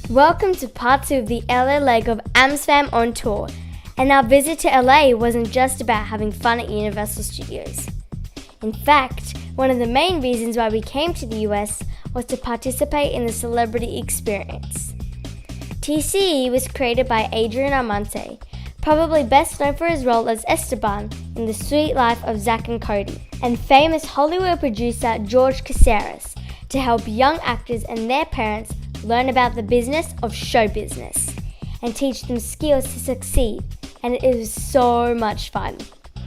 Welcome to part 2 of the LA leg of AmsFam on tour. And our visit to LA wasn't just about having fun at Universal Studios. In fact, one of the main reasons why we came to the US was to participate in the celebrity experience. TCE was created by Adrian Armante, probably best known for his role as Esteban in The Suite Life of Zack and Cody, and famous Hollywood producer George Caceres, to help young actors and their parents learn about the business of show business and teach them skills to succeed, and it was so much fun.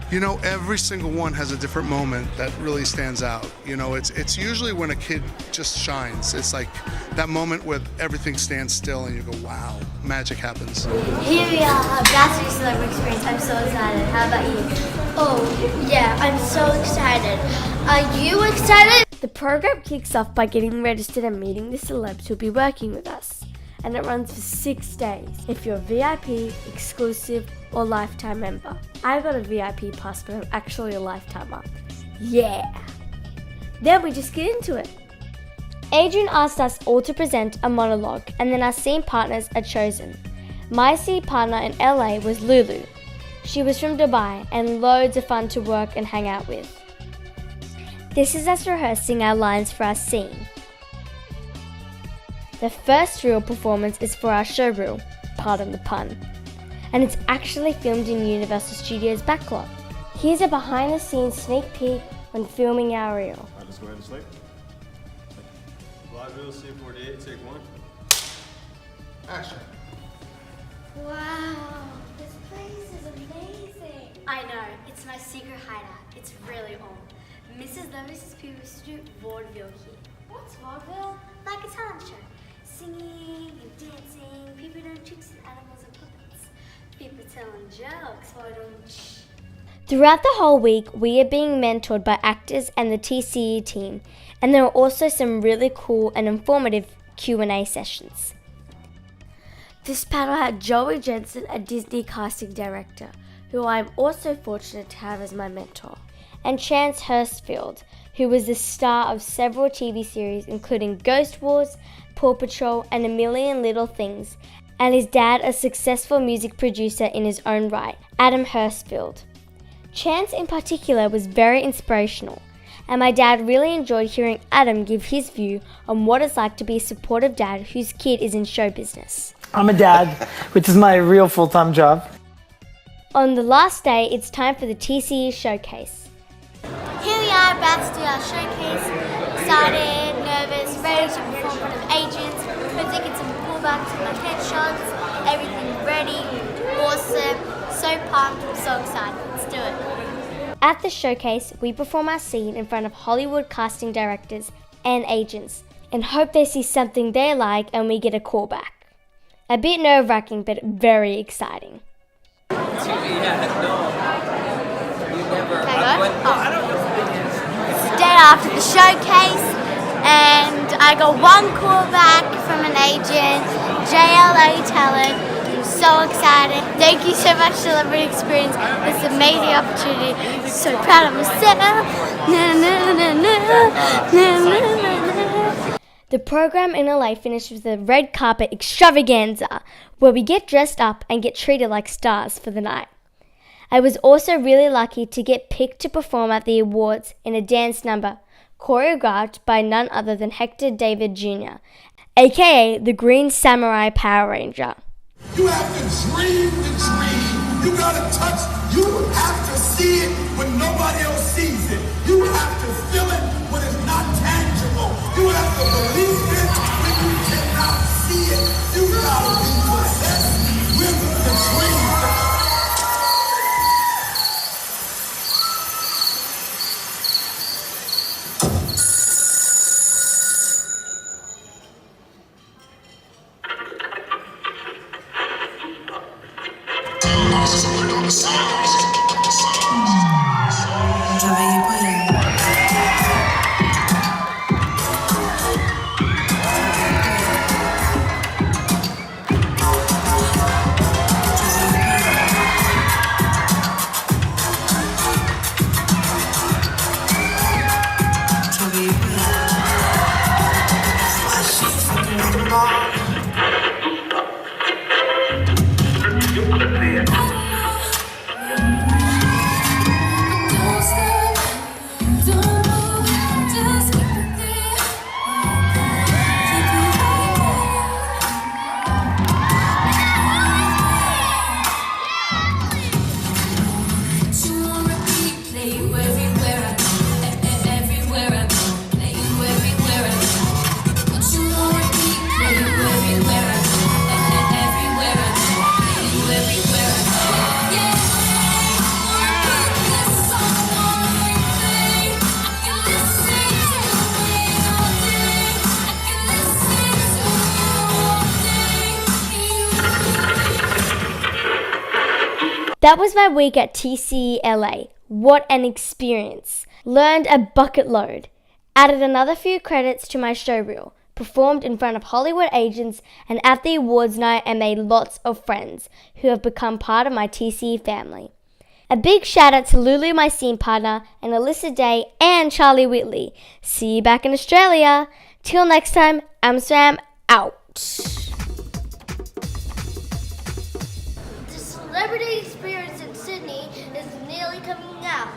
You know, every single one has a different moment that really stands out. You know, it's usually when a kid just shines. It's like that moment where everything stands still and you go, wow, magic happens. Here we are, Bachelor Celebrity Experience. I'm so excited. How about you? Oh, yeah, I'm so excited. Are you excited? The program kicks off by getting registered and meeting the celebs who'll be working with us. And it runs for 6 days if you're VIP, exclusive, or lifetime member. I got a VIP pass, but I'm actually a lifetimer. Yeah! Then we just get into it. Adrian asked us all to present a monologue, and then our scene partners are chosen. My scene partner in LA was Lulu. She was from Dubai and loads of fun to work and hang out with. This is us rehearsing our lines for our scene. The first real performance is for our show reel, pardon the pun, and it's actually filmed in Universal Studios backlot. Here's a behind the scenes sneak peek when filming our reel. Alright, let's go ahead and sleep. Live reel, scene 48, take 1. Action. Wow, this place is amazing. I know, it's my secret hideout. It's really old. Mrs. Lewis's people used to do vaudeville here. What's vaudeville? Like a talent show. Singing and dancing, people doing tricks and animals and puppets. People telling jokes while doing shh. Throughout the whole week, we are being mentored by actors and the TCE team, and there are also some really cool and informative Q&A sessions. This panel had Joey Jensen, a Disney casting director, who I am also fortunate to have as my mentor, and Chance Hurstfield, who was the star of several TV series including Ghost Wars, Paw Patrol, and A Million Little Things, and his dad a successful music producer in his own right, Adam Hurstfield. Chance in particular was very inspirational, and my dad really enjoyed hearing Adam give his view on what it's like to be a supportive dad whose kid is in show business. I'm a dad, which is my real full-time job. On the last day, it's time for the TCE showcase. Here we are about to do our showcase. Excited, nervous, ready to perform in front of agents. We're taking some pullbacks and like headshots. Everything ready, awesome, so pumped, so excited. Let's do it. At the showcase, we perform our scene in front of Hollywood casting directors and agents and hope they see something they like and we get a call back. A bit nerve-wracking, but very exciting. It's the day after the showcase, and I got one call back from an agent, JLA Talent. I'm so excited. Thank you so much, Celebrity Experience. This amazing opportunity. I'm so proud of myself. Na, na, na, na, na, na, na. The program in LA finished with a red carpet extravaganza, where we get dressed up and get treated like stars for the night. I was also really lucky to get picked to perform at the awards in a dance number choreographed by none other than Hector David Jr., aka the Green Samurai Power Ranger. You have to dream the dream. You gotta touch, you have to see it when nobody else sees it. You have to feel it when it's not tangible. You have to believe it when you cannot see it. You gotta be possessed with the dream. That was my week at TCELA. What an experience. Learned a bucket load. Added another few credits to my show reel. Performed in front of Hollywood agents and at the awards night, and made lots of friends who have become part of my TCE family. A big shout out to Lulu, my scene partner, and Alyssa Day and Charlie Whitley. See you back in Australia. Till next time, Amsterdam out. The Celebrity Experience in Sydney is nearly coming out.